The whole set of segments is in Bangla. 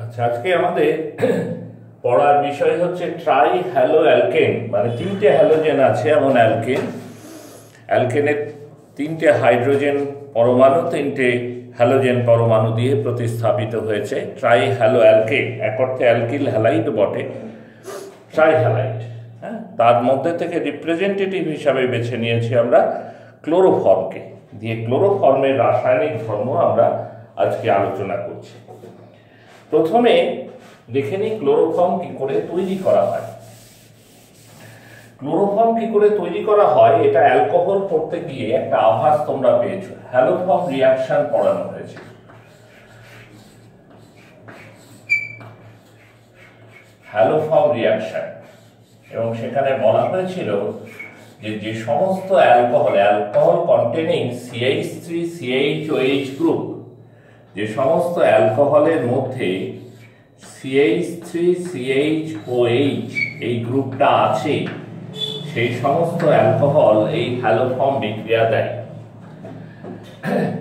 আচ্ছা, আজকে আমাদের পড়ার বিষয় হচ্ছে ট্রাই হ্যালো অ্যালকেন, মানে তিনটে হ্যালোজেন আছে এমন অ্যালকেন। অ্যালকেনের তিনটে হাইড্রোজেন পরমাণু তিনটে হ্যালোজেন পরমাণু দিয়ে প্রতিস্থাপিত হয়েছে ট্রাই হ্যালো অ্যালকেন। এক অর্থে অ্যালকিল হ্যালাইড বটে, ট্রাই হ্যালাইড। হ্যাঁ, তার মধ্যে থেকে রিপ্রেজেন্টেটিভ হিসাবে বেছে নিয়েছি আমরা ক্লোরোফর্মকে, দিয়ে ক্লোরোফর্মের রাসায়নিক ধর্ম আমরা আজকে আলোচনা করছি। প্রথমে দেখে নিই ক্লোরোফর্ম কি করে তৈরি করা হয়। ক্লোরোফর্ম কি করে তৈরি করা হয় এটা অ্যালকোহল পড়তে গিয়ে একটা আভাস তোমরা পেয়েছো। হ্যালোফর্ম রিঅ্যাকশন পড়ানো হয়েছে। হ্যালোফর্ম রিঅ্যাকশন, এবং সেখানে বলা হয়েছিল যে যে সমস্ত অ্যালকোহল কন্টেনিং CH3CHOH গ্রুপ, যে সমস্ত অ্যালকোহলের মধ্যে CH3CHOH এই গ্রুপটা আছে, সেই সমস্ত অ্যালকোহল এই হ্যালোফর্ম বিক্রিয়া দেয়।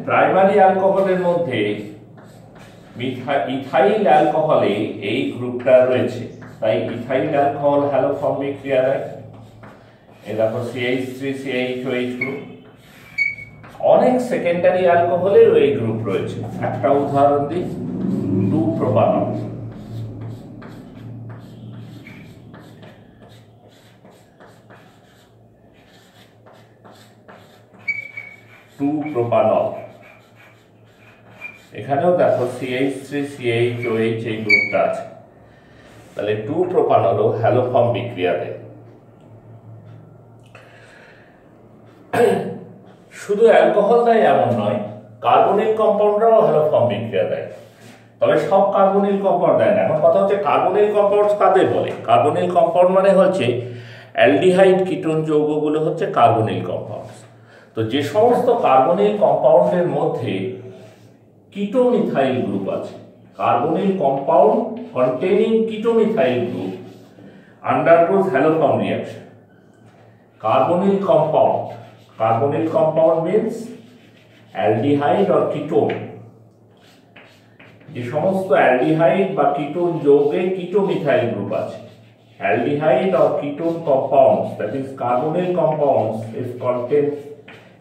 প্রাইমারি অ্যালকোহলের মধ্যে ইথাইল অ্যালকোহলে এই গ্রুপটা রয়েছে, তাই ইথাইল অ্যালকোহল হ্যালোফর্ম বিক্রিয়া দেয়। এই দেখো CH3CHOH গ্রুপ। অনেক সেকেন্ডারি অ্যালকোহলেরও এই গ্রুপ রয়েছে। একটা উদাহরণ দিই, 2-প্রোপানল। 2-প্রোপানল, এখানেও দেখো CH3CHOH এই গ্রুপটা আছে। তাহলে 2-প্রোপানলও হ্যালোফর্ম বিক্রিয়া দেয়। শুধু অ্যালকোহল দেয় এমন নয়, কার্বনিল কম্পাউন্ডরাও হ্যালোফর্ম বিক্রিয়া দেয়। তবে সব কার্বনিল কম্পাউন্ড দেয় না। এখন কথা হচ্ছে কার্বনিল কম্পাউন্ড কাদের বলে। কার্বনিল কম্পাউন্ড মানে হচ্ছে অ্যালডিহাইড কিটোন যৌগগুলো হচ্ছে কার্বনিল কম্পাউন্ড। তো যে সমস্ত কার্বনিল কম্পাউন্ডের মধ্যে কিটোমিথাইল গ্রুপ আছে, carbonyl compound containing ketomethyl group undergoes haloform reaction. Carbonyl compound means aldehyde or ketone। যে সমস্ত অ্যালডিহাইড বা কিটোন যৌগে কিটোমিথাইল গ্রুপ আছে, aldehyde or ketone compounds, that is carbonyl compounds, is contain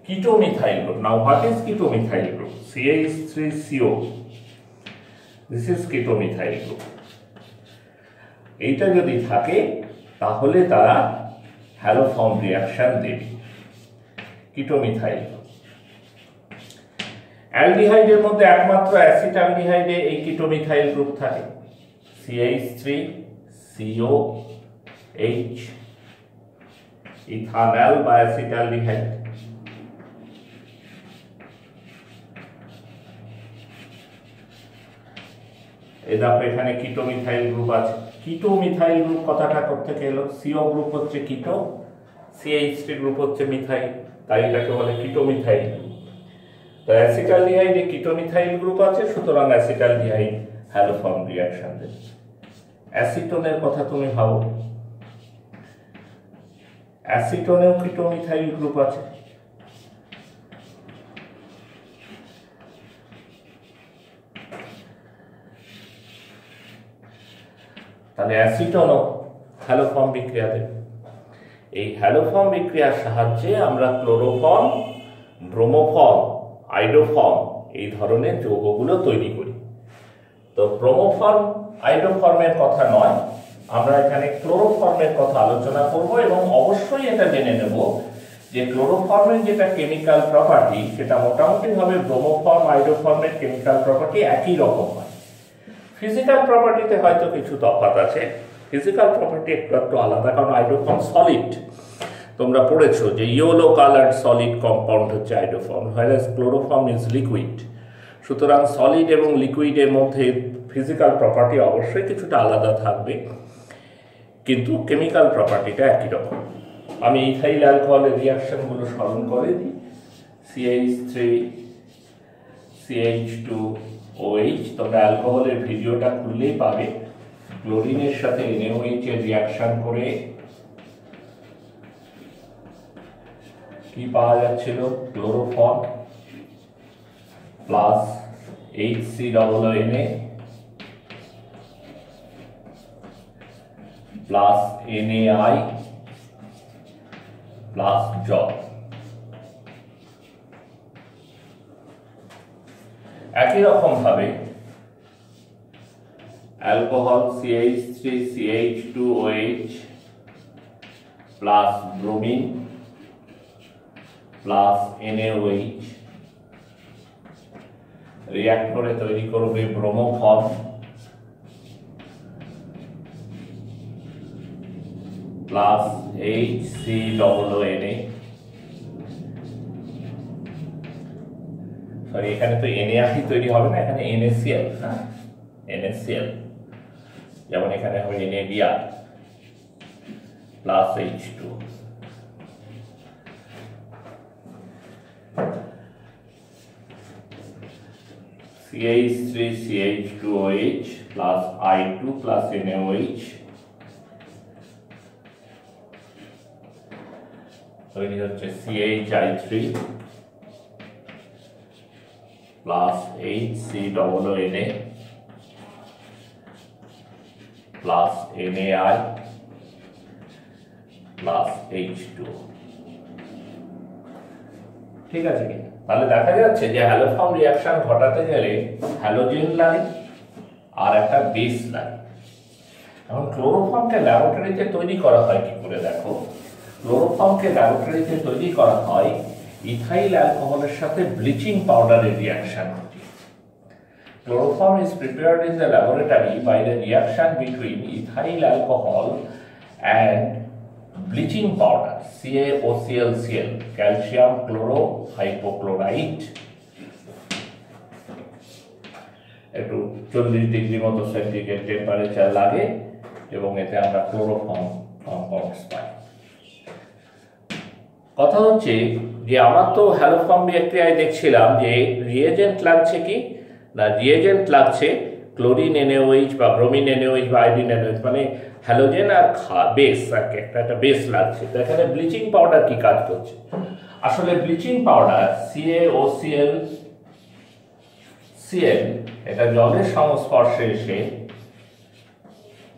ketomethyl group. Now what is ketomethyl group? CH3CO, this is ketomethyl group। এইটা যদি থাকে তাহলে তারা হ্যালোফর্ম রিঅ্যাকশন দেবে। কিটোমিথাইল অ্যালডিহাইডের মধ্যে একমাত্র অ্যাসিটালডিহাইডে এই কিটোমিথাইল গ্রুপ থাকে, CH3COH, ইথানল বা অ্যাসিটালডিহাইড। দেখো এখানে কিটোমিথাইল গ্রুপ আছে। কিটোমিথাইল গ্রুপ কথাটা কোথেকে এলো? CO গ্রুপ হচ্ছে কিটো, CH3 গ্রুপ হচ্ছে মিথাইল, তাই এটাকে বলে কিটোমিথাইল। তো অ্যাসিটালডিহাইডে কিটোমিথাইল গ্রুপ আছে, সুতরাং অ্যাসিটালডিহাইড হ্যালোফর্ম রিঅ্যাকশন দেবে। অ্যাসিটোনের কথা তুমি ভাবো, অ্যাসিটোনেও কিটোমিথাইল গ্রুপ আছে। তাহলে অ্যাসিটোনও হ্যালোফর্ম বিক্রিয়া দেবে। এই হ্যালোফর্ম বিক্রিয়ার সাহায্যে আমরা ক্লোরোফর্ম, ব্রোমোফর্ম, আইডোফর্ম এই ধরনের যৌগগুলো তৈরি করি। তো ব্রোমোফর্ম, আইডোফর্মের কথা নয়, আমরা এখানে ক্লোরোফর্মের কথা আলোচনা করব, এবং অবশ্যই এটা জেনে নেব যে ক্লোরোফর্মের যেটা কেমিক্যাল প্রপার্টি সেটা মোটামুটিভাবে ব্রোমোফর্ম, আইডোফর্মের কেমিক্যাল প্রপার্টি একই রকম হয়। ফিজিক্যাল প্রপার্টিতে হয়তো কিছু তফাৎ আছে, ফিজিক্যাল প্রপার্টি একটু একটু আলাদা, কারণ আইডোফর্ম সলিড। তোমরা পড়েছো যে ইয়েলো কালার্ড সলিড কম্পাউন্ড হচ্ছে iodoform, whereas chloroform is liquid. সুতরাং সলিড এবং লিকুইডের মধ্যে ফিজিক্যাল প্রপার্টি অবশ্যই কিছুটা আলাদা থাকবে, কিন্তু কেমিক্যাল প্রপার্টিটা একই রকম। আমি ইথাইল অ্যালকোহলের রিঅ্যাকশনগুলো স্মরণ করে দিই। CH3CH2OH, তোমরা অ্যালকোহলের ভিডিওটা খুললেই পাবে। ক্লোরিনের সাথে NaOH এর রিঅ্যাকশন করে কি পাওয়া যাচ্ছিল? Chloroform plus HCOONA plus NaI plus জল। একই রকম ভাবে alcohol CH3CH2OH plus bromine plus NaOH রিঅ্যাক্টরে তৈরি করবে ব্রোমোফর্ম প্লাস HCOONA। সরি, এখানে তো NaI তৈরি হবে না, এখানে NaCl। হ্যাঁ, NaCl, যেমন এখানে হবে NaBr plus H2। CH3CH2OH plus I2 plus NaOH তৈরি হচ্ছে CHI3 plus HCOONA plus NaI plus H2। ঠিক আছে কি? তাহলে দেখা যাচ্ছে যে হ্যালোফর্ম রিঅ্যাকশন ঘটাতে গেলে হ্যালোজেন লাগে আর একটা বেস লাগে। এখন ক্লোরোফর্মকে ল্যাবরেটরিতে তৈরি করা হয় কি করে? দেখো, ক্লোরোফর্মকে ল্যাবরেটরিতে তৈরি করা হয় ইথাইল অ্যালকোহলের সাথে ব্লিচিং পাউডারের রিঅ্যাকশন ঘটিয়ে। Chloroform is prepared in the laboratory by the reaction between ethyl alcohol and bleaching powder CaOClCl, calcium chlorohypochlorite। একটু 40 ডিগ্রি মতো সেন্টিগ্রেড টেম্পারেচার লাগে এবং এতে আমরা ক্লোরোফর্ম কম্পাউন্ডস পাই। কথা হচ্ছে যে আমার তো হ্যালোফর্ম বিক্রিয়ায় দেখছিলাম যে রিয়েজেন্ট লাগছে কি না, রিয়েজেন্ট লাগছে ক্লোরিন NaOH বা ব্রোমিন NaOH বা আয়োডিন NaOH, মানে হ্যালোজেন আর বেস, আর একটা বেস লাগছে। তো এখানে ব্লিচিং পাউডার কি কাজ করছে? আসলে ব্লিচিং পাউডার CaOClCl এটা জলের সংস্পর্শে এসে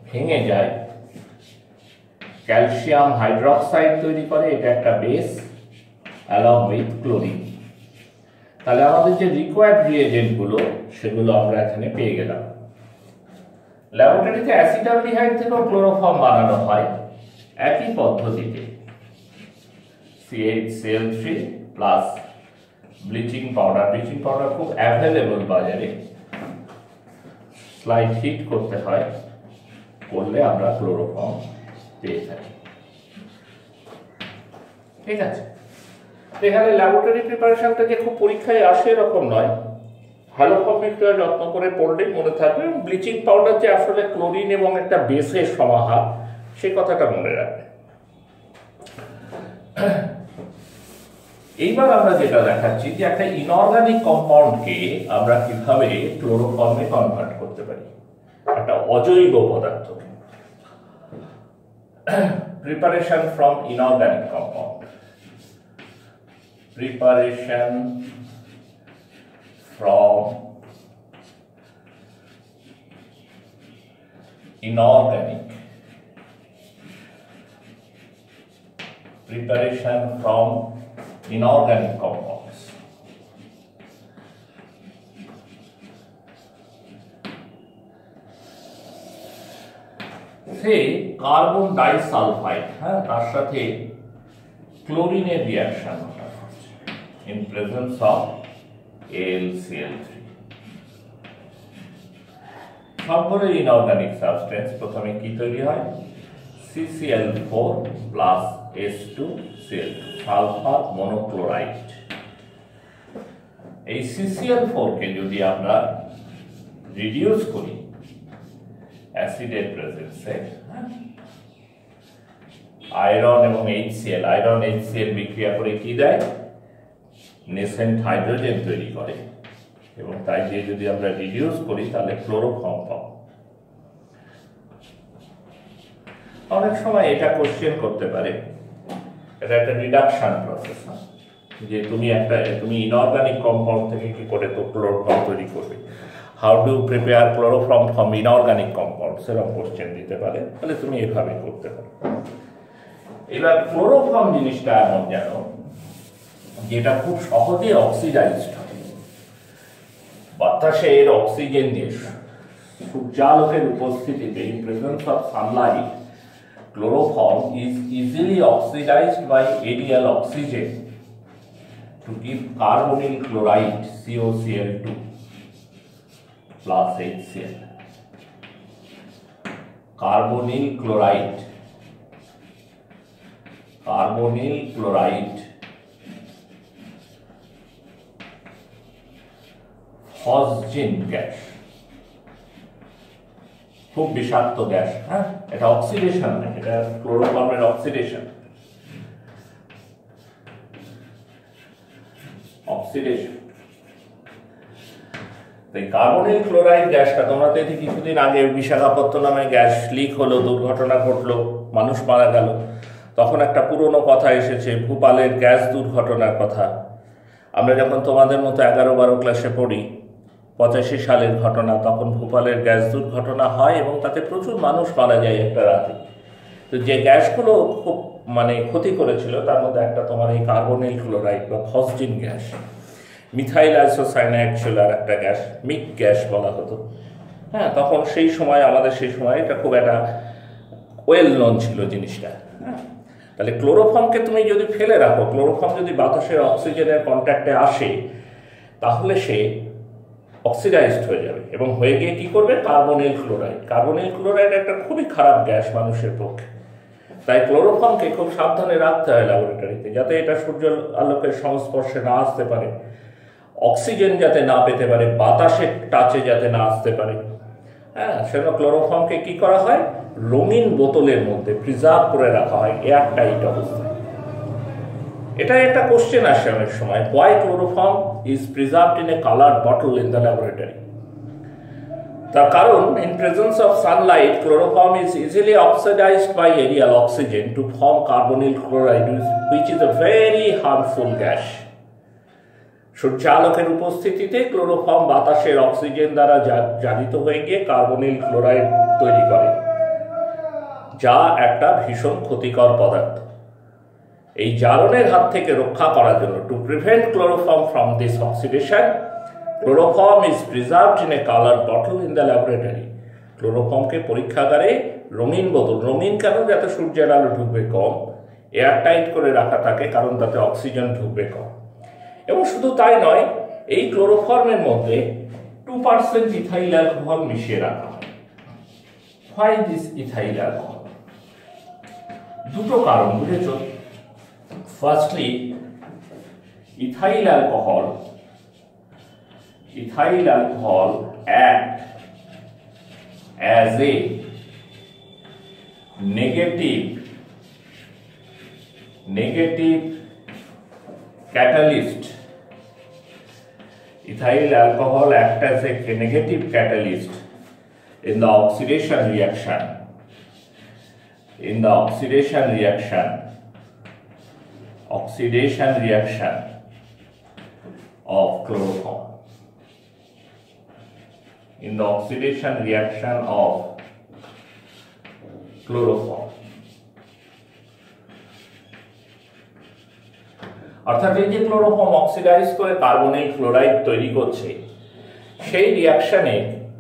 ভেঙে যায়, ক্যালসিয়াম হাইড্রোক্সাইড তৈরি করে, এটা একটা বেস অ্যালং উইথ ক্লোরিন। তাহলে আমাদের যে রিকোয়ার্ড রিয়েজেন্ট গুলো সেগুলো আমরা এখানে পেয়ে গেলাম। ল্যাবরেটরিতে অ্যাসিটালডিহাইড থেকেও ক্লোরোফর্ম বানানো হয় একই পদ্ধতিতে। CHCl3 প্লাস ব্লিচিং পাউডার খুব অ্যাভেলেবল বাজারে, স্লাইড হিট করতে হয়, করলে আমরা ক্লোরোফর্ম পেয়ে থাকি। ঠিক আছে, এখানে ল্যাবরেটরি প্রিপারেশনটা যে খুব পরীক্ষায় আসে এরকম নয়। হ্যালোফর্ম বিক্রিয়া যত্ন করে পড়লে মনে থাকবে, ব্লিচিং পাউডার যে আসলে ক্লোরিন এবং একটা বেসের সমাহার, সেই কথাটা মনে রাখবে। এইবার আমরা যেটা দেখাচ্ছি যে একটা ইনঅর্গানিক কম্পাউন্ডকে আমরা কিভাবে ক্লোরোফর্মে কনভার্ট করতে পারি, একটা অজৈব পদার্থকে। Preparation from inorganic compound. Preparation from inorganic. Preparation from inorganic compounds. সেই কার্বন ডাইসালফাইড, হ্যাঁ, তার সাথে ক্লোরিনের রিঅ্যাকশন ঘটানো হচ্ছে ইন প্রেজেন্স অফ AlCl3। সবগুলো ইনঅর্গানিক সাবস্টেন্স প্রথমে কি তৈরি হয়? CCl4 plus H2Cl2, sulphur মনোক্লোরাইড। এই CCl4 কে যদি আমরা রিডিউস করি অ্যাসিডের প্রেজেন্সে, আয়রন এবং HCl, আয়রন HCl বিক্রিয়া করে কি দেয়? নেসেন্ট হাইড্রোজেন তৈরি করে, এবং তাই দিয়ে যদি আমরা রিডিউস করি তাহলে ক্লোরোফর্ম পাবো। অনেক সময় এটা কোশ্চেন করতে পারে, এটা একটা রিডাকশন প্রসেস, যে তুমি ইনঅর্গানিক কম্পাউন্ড থেকে কি করে তো ক্লোরোফর্ম তৈরি করবে। How do prepare chloroform from inorganic compound, সেরকম কোশ্চেন দিতে পারে, তাহলে তুমি এভাবে করতে পারো। এবার ক্লোরোফর্ম জিনিসটা এমন যেন যেটা খুব সহজে অক্সিডাইজড হয়, বাতাসের অক্সিজেন দিয়ে সূর্যালোকের উপস্থিতিতে, in presence of Sunlight, chloroform is easily oxidized by aerial oxygen to give carbonyl chloride COCl2 plus HCl. Carbonyl chloride phosgene gas, খুব বিষাক্ত গ্যাস। হ্যাঁ, এটা অক্সিডেশন না, এটা ক্লোরোফর্মের অক্সিডেশন। তাই কার্বনিল ক্লোরাইড গ্যাসটা, তোমরা তো এতে কিছুদিন আগে বিশাখাপত্তনমে গ্যাস লিক হলো, দুর্ঘটনা ঘটলো, মানুষ মারা গেল, তখন একটা পুরনো কথা এসেছে ভূপালের গ্যাস দুর্ঘটনার কথা। আমরা যখন তোমাদের মতো 11-12 ক্লাসে পড়ি, 85 সালের ঘটনা, তখন ভূপালের গ্যাস দুর্ঘটনা হয় এবং তাতে প্রচুর মানুষ মারা যায় একটা রাতে। তো যে গ্যাসগুলো খুব ক্ষতি করেছিল তার মধ্যে একটা তোমার এই কার্বনিল ক্লোরাইড বা ফসজিন গ্যাস, মিথাইল আইসোসায়ানাইড ছিল আর একটা গ্যাস, মিক গ্যাস বলা হতো। হ্যাঁ, তখন সেই সময় এটা খুব একটা ওয়েল নোন ছিল জিনিসটা। হ্যাঁ, তাহলে ক্লোরোফর্মকে তুমি যদি ফেলে রাখো, ক্লোরোফর্ম যদি বাতাসের অক্সিজেনের কন্ট্যাক্টে আসে, তাহলে সে অক্সিডাইজড হয়ে যাবে এবং হয়ে গিয়ে কি করবে? কার্বনিল ক্লোরাইড একটা খুবই খারাপ গ্যাস মানুষের পক্ষে। তাই ক্লোরোফর্মকে খুব সাবধানে রাখতে হয় ল্যাবরেটরিতে, যাতে এটা সূর্য আলোকের সংস্পর্শে না আসতে পারে, অক্সিজেন যাতে না পেতে পারে, বাতাসের টাচে যাতে না আসতে পারে। হ্যাঁ, সেজন্য ক্লোরোফর্মকে কি করা হয়? রঙিন বোতলের মধ্যে প্রিজার্ভ করে রাখা হয় এয়ার টাইট অবস্থায়। এটা একটা কোশ্চেন আসে অনেক সময়, why chloroform is preserved in a colored bottle in the laboratory? তার কারণ, in presence of sunlight, chloroform is easily oxidized by aerial oxygen to form carbonyl chloride, which is a very harmful gas. সূর্যালোকের উপস্থিতিতে ক্লোরোফর্ম বাতাসের অক্সিজেন দ্বারা জারিত হয়ে গিয়ে কার্বনিল ক্লোরাইড তৈরি করে, যা একটা ভীষণ ক্ষতিকর পদার্থ। এই জারণের হাত থেকে রক্ষা করার জন্য, to prevent chloroform from this oxidation, chloroform is preserved in a colour bottle in the laboratory. ক্লোরোফর্মকে পরীক্ষাগারে রঙিন বোতল, রঙিন কেন? যাতে সূর্যের আলো ঢুকবে কম, এয়ারটাইট করে রাখা থাকে, কারণ তাতে অক্সিজেন ঢুকবে কম। এবং শুধু তাই নয়, এই ক্লোরোফর্মের মধ্যে 2% ইথাইল অ্যালকোহল মিশিয়ে রাখা হয়। Why this ethyl alcohol? দুটো কারণ, বুঝেছ? Firstly, ethyl alcohol act as a negative catalyst. Ethyl alcohol act as a negative catalyst in the oxidation reaction of chloroform. In the oxidation reaction of chloroform. অর্থাৎ এই যে ক্লোরোফর্ম অক্সিডাইজ করে কার্বনিল ক্লোরাইড তৈরি করছে, সেই রিয়াকশনে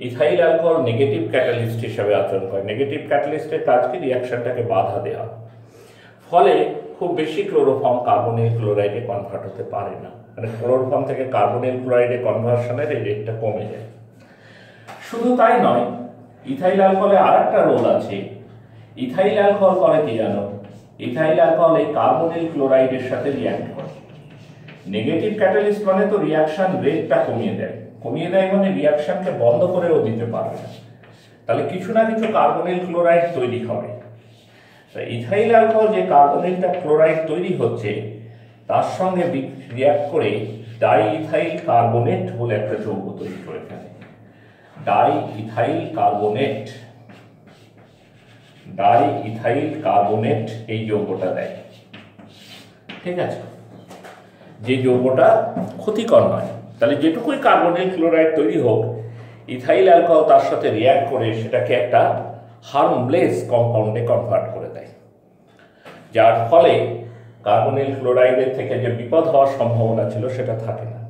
ইথাইল অ্যালকোহল নেগেটিভ ক্যাটালিস্ট হিসেবে আচরণ করে। নেগেটিভ ক্যাটালিস্টের কাজ কি? রিয়াকশনটাকে বাধা দেওয়া। ফলে খুব বেশি ক্লোরোফর্ম কার্বনিল ক্লোরাইডে কনভার্ট হতে পারে না, মানে ক্লোরোফর্ম থেকে কার্বনিল ক্লোরাইডে কনভার্সনের এই রেটটা কমে যায়। শুধু তাই নয়, ইথাইল অ্যালকোহলে আর একটা রোল আছে। ইথাইল অ্যালকোহল করে কি জানো? ইথাইল অ্যালকোহল এই কার্বনিল ক্লোরাইডের সাথে রিঅ্যাক্ট করে। নেগেটিভ ক্যাটালিস্ট মানে তো রিঅ্যাকশন রেটটা কমিয়ে দেয় মানে রিঅ্যাকশনকে বন্ধ করেও দিতে পারবে না, তাহলে কিছু না কিছু কার্বনিল ক্লোরাইড তৈরি হবে। ইথাইল অ্যালকোহল যে কার্বনিলটা ক্লোরাইড তৈরি হচ্ছে, তার সঙ্গে রিঅ্যাক্ট করে ডাই ইথাইল কার্বনেট বলে একটা যৌগ তৈরি করে ফেলে। ডাই ইথাইল কার্বনেট এই যৌগটা দেয়, ঠিক আছে? যে যৌগটা ক্ষতিকর নয়। তাহলে যেটুকুই কার্বনিল ক্লোরাইড তৈরি হোক, ইথাইল অ্যালকোহল তার সাথে রিয়্যাক্ট করে সেটাকে একটা হার্মলেস কম্পাউন্ডে কনভার্ট করে দেয়, যার ফলে কার্বনিল ক্লোরাইডের থেকে যে বিপদ হওয়ার সম্ভাবনা ছিল সেটা থাকে না।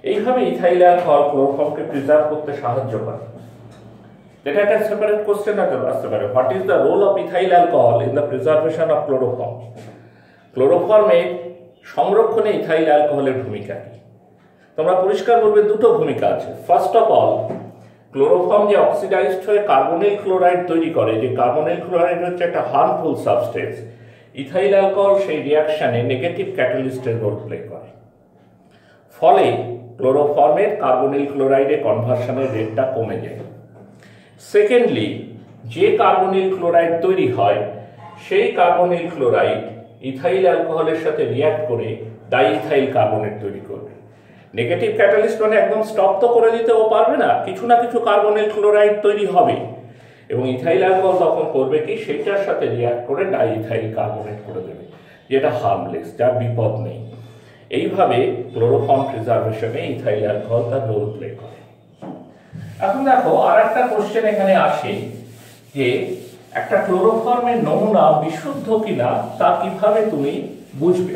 এইভাবে ইথাইল অ্যালকোহল ক্লোরোফর্মকে প্রিজার্ভ করতে সাহায্য করে। এটা একটা সেপারেট কোশ্চেন আসতে পারে, what is the role of ethyl alcohol in the preservation of chloroform? ক্লোরোফর্মের সংরক্ষণে ইথাইল অ্যালকোহলের ভূমিকা কি? তোমরা পরিষ্কার বলবে দুটো ভূমিকা আছে। ফার্স্ট অফ অল, ক্লোরোফর্ম যে অক্সিডাইজড হয়ে কার্বনিল ক্লোরাইড তৈরি করে, যে কার্বনিল ক্লোরাইড হচ্ছে একটা হার্মফুল সাবস্টেন্স, ইথাইল অ্যালকোহল সেই রিয়াকশনে নেগেটিভ ক্যাটালিস্টের রোল প্লে করে। ফলে ক্লোরোফর্মের কার্বনিল ক্লোরাইডে কনভার্সনের রেটটা কমে যায়। সেকেন্ডলি, যে কার্বনিল ক্লোরাইড তৈরি হয় সেই কার্বনিল ক্লোরাইড ইথাইল অ্যালকোহলের সাথে রিয়্যাক্ট করে ডাইইথাইল কার্বনেট তৈরি করবে। নেগেটিভ ক্যাটালিস্ট মানে একদম স্টপ তো করে দিতেও পারবে না, কিছু না কিছু কার্বনিল ক্লোরাইড তৈরি হবে, এবং ইথাইল অ্যালকোহল তখন করবে কি, সেইটার সাথে রিয়্যাক্ট করে ডাইইথাইল কার্বনেট করে দেবে, যেটা হার্মলেস, যার বিপদ নেই। এইভাবে ক্লোরোফর্ম প্রিজার্ভেশনে ইথাইল অ্যালকোহল তার রোল প্লে করে। এখন দেখো আর একটা কোশ্চেন এখানে আসে যে একটা ক্লোরোফর্মের নমুনা বিশুদ্ধ কিনা তা কিভাবে তুমি বুঝবে?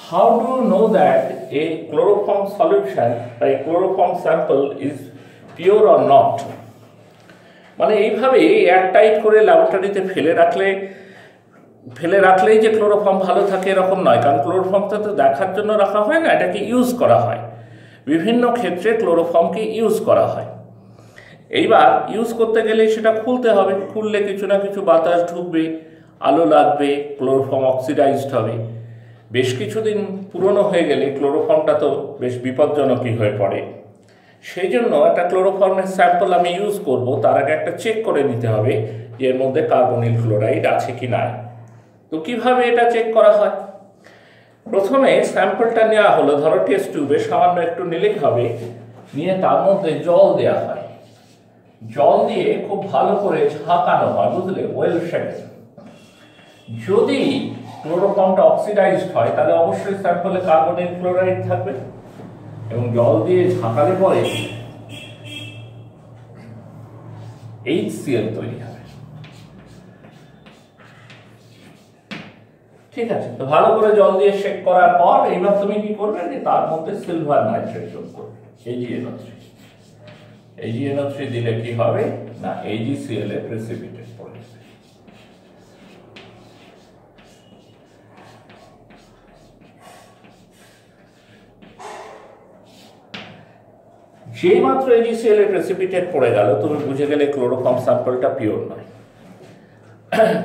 How do you know that a chloroform solution বা a chloroform sample is pure or not? মানে এইভাবে এয়ারটাইট করে ল্যাবরেটরিতে ফেলে রাখলেই যে ক্লোরোফর্ম ভালো থাকে এরকম নয়, কারণ ক্লোরোফর্মটা তো দেখার জন্য রাখা হয় না, এটাকে ইউজ করা হয়। বিভিন্ন ক্ষেত্রে ক্লোরোফর্মকে ইউজ করা হয়। এইবার ইউজ করতে গেলে সেটা খুলতে হবে, খুললে কিছু না কিছু বাতাস ঢুকবে, আলো লাগবে, ক্লোরোফর্ম অক্সিডাইজড হবে। বেশ কিছুদিন পুরনো হয়ে গেলে ক্লোরোফর্মটা তো বেশ বিপজ্জনকই হয়ে পড়ে। সেই জন্য একটা ক্লোরোফর্মের স্যাম্পল আমি ইউজ করব, তার আগে একটা চেক করে নিতে হবে যে এর মধ্যে কার্বনিল ক্লোরাইড আছে কি না। তো কিভাবে এটা চেক করা হয়? প্রথমে স্যাম্পলটা নেওয়া হলো, ধরো টেস্ট টিউবে সামান্য একটু নিলেই হবে, নিয়ে তার মধ্যে জল দেওয়া হয়, জল দিয়ে খুব ভালো করে ঝাঁকানো হয়, বুঝলে, ওয়েল শেকেন। যদি ক্লোরোফর্মটা অক্সিডাইজড হয় তাহলে অবশ্যই স্যাম্পলে কার্বনিল ক্লোরাইড থাকবে, এবং জল দিয়ে ঝাঁকালে পরে HCl তৈরি হবে। ঠিক আছে, তো ভালো করে জল দিয়ে শেক করার পর এইবার তুমি কি করবে, যে তার মধ্যে সিলভার নাইট্রেট যোগ করবে, AgNO3। AgNO3 দিলে কি হবে না, AgCl এর প্রেসিপিটেট পড়ে যাবে। যেই মাত্র AgCl এর প্রেসিপিটেট পড়ে গেল, তুমি বুঝে গেলে ক্লোরোফর্ম স্যাম্পলটা পিওর নয়,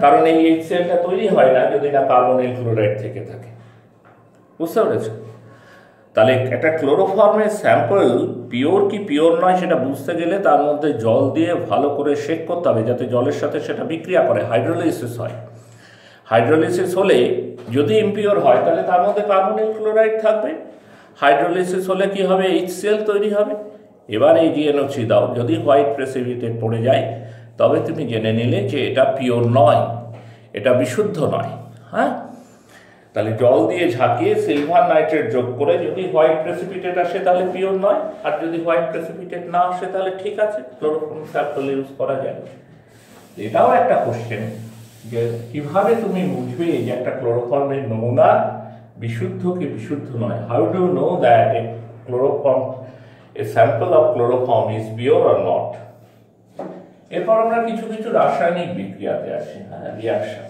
কারণ এই HClটা তৈরি হয় না যদি না কার্বনিল ক্লোরাইড থেকে থাকে। বুঝতে পেরেছ? তাহলে একটা ক্লোরোফর্মের স্যাম্পল পিওর কি পিওর নয় সেটা বুঝতে গেলে তার মধ্যে জল দিয়ে ভালো করে শেক করতে হবে, যাতে জলের সাথে সেটা বিক্রিয়া করে, হাইড্রোলাইসিস হয়। হাইড্রোলাইসিস হলে যদি ইমপিওর হয় তাহলে তার মধ্যে কার্বনিল ক্লোরাইড থাকবে, হাইড্রোলাইসিস হলে কি হবে, HCl তৈরি হবে। এবার AgNO3 দাও, যদি হোয়াইট প্রেসিপিটেট পড়ে যায় তবে তুমি জেনে নিলে যে এটা পিওর নয়, এটা বিশুদ্ধ নয়। হ্যাঁ, তাহলে জল দিয়ে ঝাঁকিয়ে সিলভার নাইট্রেট যোগ করে যদি হোয়াইট প্রেসিপিটেট আসে তাহলে পিওর নয়, আর যদি হোয়াইট প্রেসিপিটেট না আসে তাহলে ঠিক আছে, ক্লোরোফর্ম স্যাম্পল ইউজ করা যায়। এটাও একটা কোশ্চেন যে কিভাবে তুমি বুঝবে যে একটা ক্লোরোফর্মের নমুনা বিশুদ্ধ কি বিশুদ্ধ নয়। How do you know that a chloroform, a sample of chloroform is pure or not? এরপর আমরা কিছু কিছু রাসায়নিক বিক্রিয়াতে আসি, হ্যাঁ, রিয়াকশন।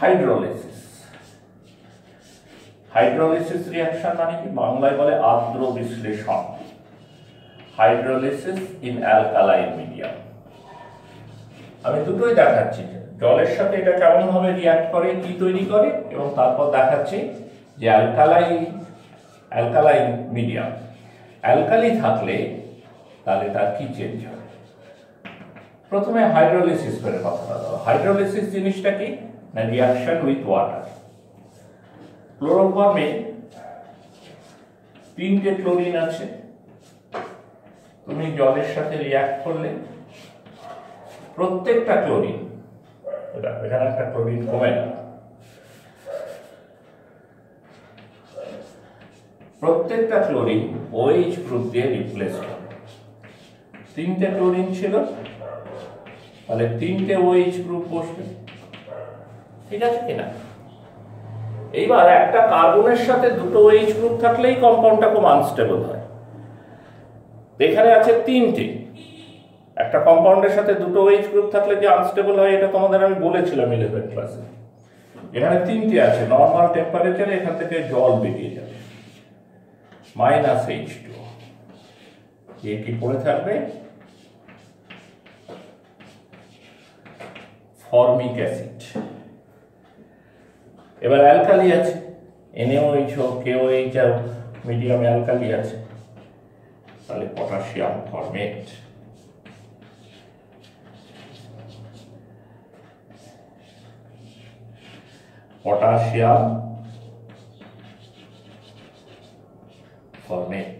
হাইড্রোলাইসিস। হাইড্রোলাইসিস রিয়াকশন মানে কি, বাংলায় বলে আর্দ্র বিশ্লেষণ। Hydrolysis in alkaline medium. আমি দুটোই দেখাচ্ছি, জলের সাথে এটা কেমন ভাবে রিয়াক্ট করে, কি তৈরি করে, এবং তারপর দেখাচ্ছি যে অ্যালকালাইন মিডিয়াম, অ্যালকালি থাকলে তাহলে তার কি চেঞ্জ হবে। প্রথমে হাইড্রোলাইসিস করে কথা বলবো। হাইড্রোলাইসিস জিনিসটা কি না, রিয়াকশন উইথ ওয়াটার। ক্লোরোফর্মে 3টে ক্লোরিন আছে, তুমি জলের সাথে রিয়াক্ট করলে প্রত্যেকটা ক্লোরিন, এখানে একটা ক্লোরিন কমে গেল, প্রত্যেকটা ক্লোরিন OH গ্রুপ দিয়ে রিপ্লেস হবে। 3টে ক্লোরিন ছিল, তাহলে 3টে OH গ্রুপ বসবে, ঠিক আছে কিনা? এইবার একটা কার্বনের সাথে দুটো OH গ্রুপ থাকলেই কম্পাউন্ডটা খুব আনস্টেবল হয়। এখানে আছে 3টে, একটা কম্পাউন্ডের সাথে দুটো OH গ্রুপ থাকলে যে আনস্টেবল হয় এটা তোমাদের আমি বলেছিলাম 11 ক্লাসে। এখানে 3টে আছে, নর্মাল টেম্পারেচারে এখান থেকে জল বেরিয়ে যাবে -H2, এ কি পড়ে থাকবে? Formic acid. এবার অ্যালকালি আছে, NaOH হোক KOH মিডিয়ামে অ্যালকালি আছে, তাহলে পটাশিয়াম ফর্মেট। Potassium format.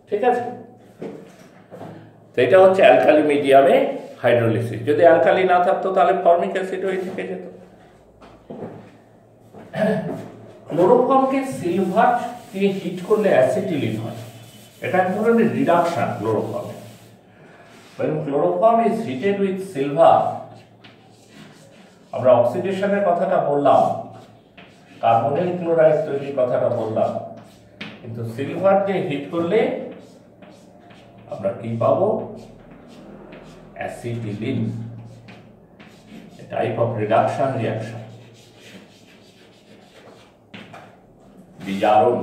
ঠিক আছে, তো এটা হচ্ছে অ্যালকালি মিডিয়ামে হাইড্রোলিসিস। যদি অ্যালকালি না থাকতো তাহলে ফর্মিক অ্যাসিড হয়ে থেকে যেত। ক্লোরোফর্মকে সিলভার দিয়ে হিট করলে অ্যাসিটিলিন হয়, এটা এক ধরনের reduction ক্লোরোফর্মে। When chloroform is heated with silver, আমরা অক্সিডেশনের কথাটা বললাম, কার্বনিল ক্লোরাইড তৈরির কথাটা বললাম, কিন্তু সিলভার দিয়ে হিট করলে আমরা কি পাবো? Acetylene, type of reduction reaction. বিজারণ,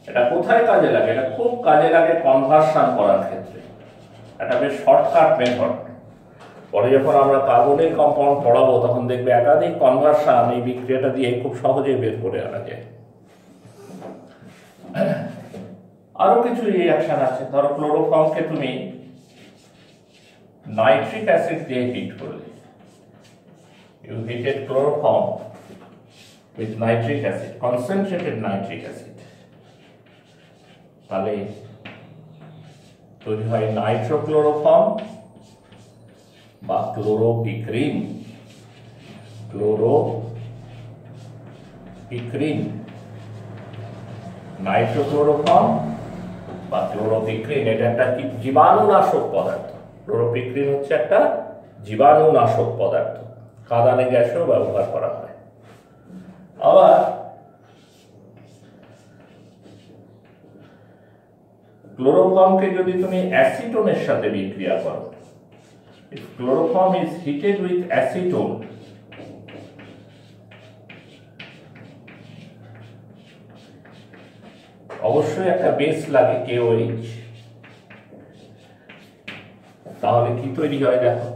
এটা কোথায় কাজে লাগে? এটা খুব কাজে লাগে কনভার্সন করার ক্ষেত্রে, এটা বেশ শর্টকাট মেথড। পরে যখন আমরা কার্বনিক কম্পাউন্ড পড়াবো তখন দেখবে একাধিক কনভার্সন এই বিক্রিয়াটা দিয়ে খুব সহজেই বের করে আনা যায়। আরো কিছু রিঅ্যাকশন আছে, ধরো ক্লোরোফর্মকে তুমি নাইট্রিক অ্যাসিড দিয়ে হিট করলে, you heated chloroform with nitric acid, concentrated nitric acid, তাহলে তৈরি হয় নাইট্রোক্লোরোফর্ম বা ক্লোরোপিক্রিন। ক্লোরোপিক্রিন, নাইট্রোক্লোরোফর্ম বা ক্লোরোপিক্রিন, এটা একটা কি জীবাণুনাশক পদার্থ। ক্লোরোপিক্রিন হচ্ছে একটা জীবাণুনাশক পদার্থ, কাঁদানে গ্যাসেও ব্যবহার করা হয়। আবার ক্লোরোফর্মকে যদি তুমি অ্যাসিটোনের সাথে বিক্রিয়া করো, if chloroform is heated with acetone, অবশ্যই একটা বেস লাগে KOH, তাহলে কি তৈরি হয় দেখো?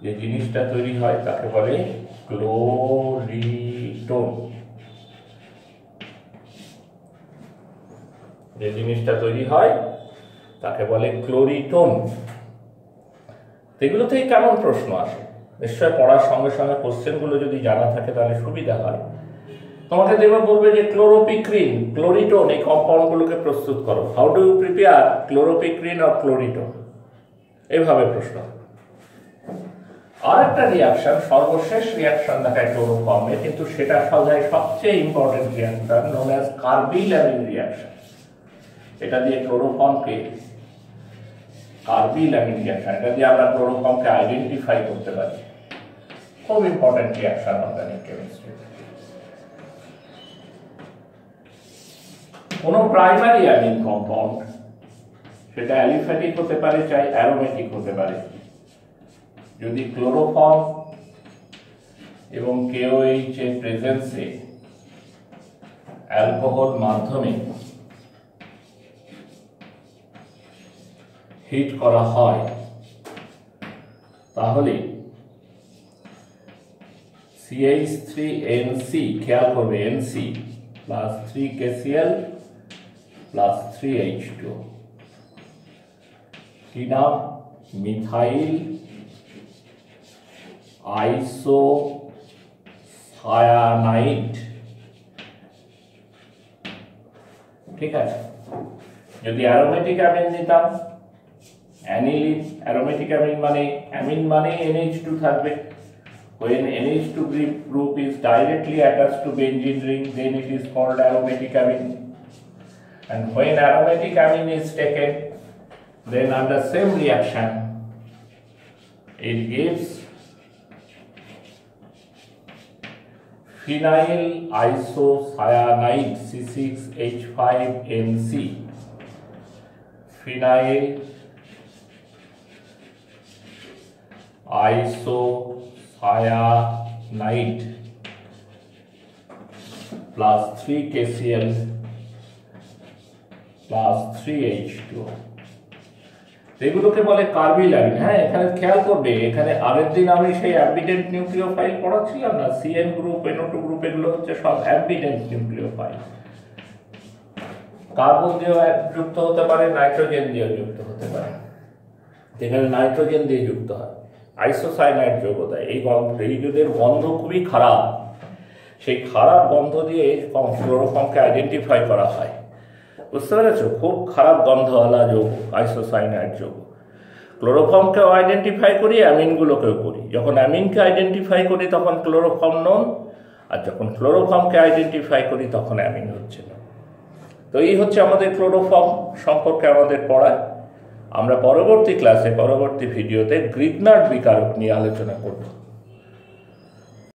যে জিনিসটা তৈরি হয় তাকে বলে ক্লোরিটোন। যে জিনিসটা তৈরি হয় তাকে বলে ক্লোরিটোন। এগুলো থেকে কেমন প্রশ্ন আসে? নিশ্চয় পড়ার সঙ্গে সঙ্গে কোশ্চেনগুলো যদি জানা থাকে তাহলে সুবিধা হয়। তোমাকে দেখবে বলবে যে ক্লোরোপিক্রিন, ক্লোরিটোন এই কম্পাউন্ডগুলোকে প্রস্তুত করো। How do you prepare chloropicrin or chloretone? এইভাবে প্রশ্ন। আর একটা রিঅ্যাকশন, সর্বশেষ রিঅ্যাকশন দেখায় ক্লোরোফর্মে, কিন্তু সেটা সবচেয়ে important reaction, known as carbylamine reaction. এটা দিয়ে ক্লোরোফর্মকে, কার্বিলামিন রিঅ্যাকশন, এটা দিয়ে আমরা ক্লোরোফর্মকে আইডেন্টিফাই করতে পারি। খুব ইম্পর্টেন্ট রিঅ্যাকশন অর্গানিক কেমিস্ট্রিতে। কোনো প্রাইমারি অ্যামিন কম্পাউন্ড, সেটা অ্যালিফ্যাটিক হতে পারে, চাই অ্যারোমেটিক হতে পারে, যদি ক্লোরোফর্ম এবং KOH এর প্রেজেন্সে অ্যালকোহল মাধ্যমে হিট করা হয়, তাহলে CH3NC, খেয়াল করবে, NC plus 3KCl plus 3H2, কি নাম? Methyl isocyanide. ঠিক আছে, যদি অ্যারোমেটিক অ্যামিন নিতাম অ্যানিলিন, অ্যারোমেটিক অ্যামিন মানে NH2 থাকবে। When NH2 group is directly attached to benzene ring, then it is called aromatic amine. And when aromatic amine is taken, then under same reaction, it gives phenyl isocyanide C6H5NC. Phenyl isocyanide plus 3KCl plus 3H2O, এগুলোকে বলে কার্বিল অ্যামিন। হ্যাঁ, এখানে খেয়াল করবে, এখানে আগের দিন আমি সেই অ্যাম্বিডেন্ট নিউক্লিওফাইল পড়াচ্ছিলাম না, CN গ্রুপ, NO2 গ্রুপ, এগুলো হচ্ছে সব অ্যাম্বিডেন্ট নিউক্লিওফাইল। কার্বন দিয়েও যুক্ত হতে পারে, নাইট্রোজেন দিয়েও যুক্ত হতে পারে। এখানে নাইট্রোজেন দিয়ে যুক্ত হয়, আইসোসায়ানাইড যৌগ দেয়। এই যৌগের গন্ধ খুবই খারাপ, সেই খারাপ গন্ধ দিয়ে ক্লোরোফর্মকে আইডেন্টিফাই করা হয়। বুঝতে পেরেছ? খুব খারাপ গন্ধওয়ালা যৌগ আইসোসায়ানাইড যৌগ। ক্লোরোফর্মকেও আইডেন্টিফাই করি, অ্যামিনগুলোকেও করি। যখন অ্যামিনকে আইডেন্টিফাই করি তখন ক্লোরোফর্ম নন, আর যখন ক্লোরোফর্মকে আইডেন্টিফাই করি তখন অ্যামিন হচ্ছে না। তো এই হচ্ছে আমাদের ক্লোরোফর্ম সম্পর্কে আমাদের পড়ায়। আমরা পরবর্তী ক্লাসে, পরবর্তী ভিডিওতে গ্রিগনার্ড বিকারক নিয়ে আলোচনা করব।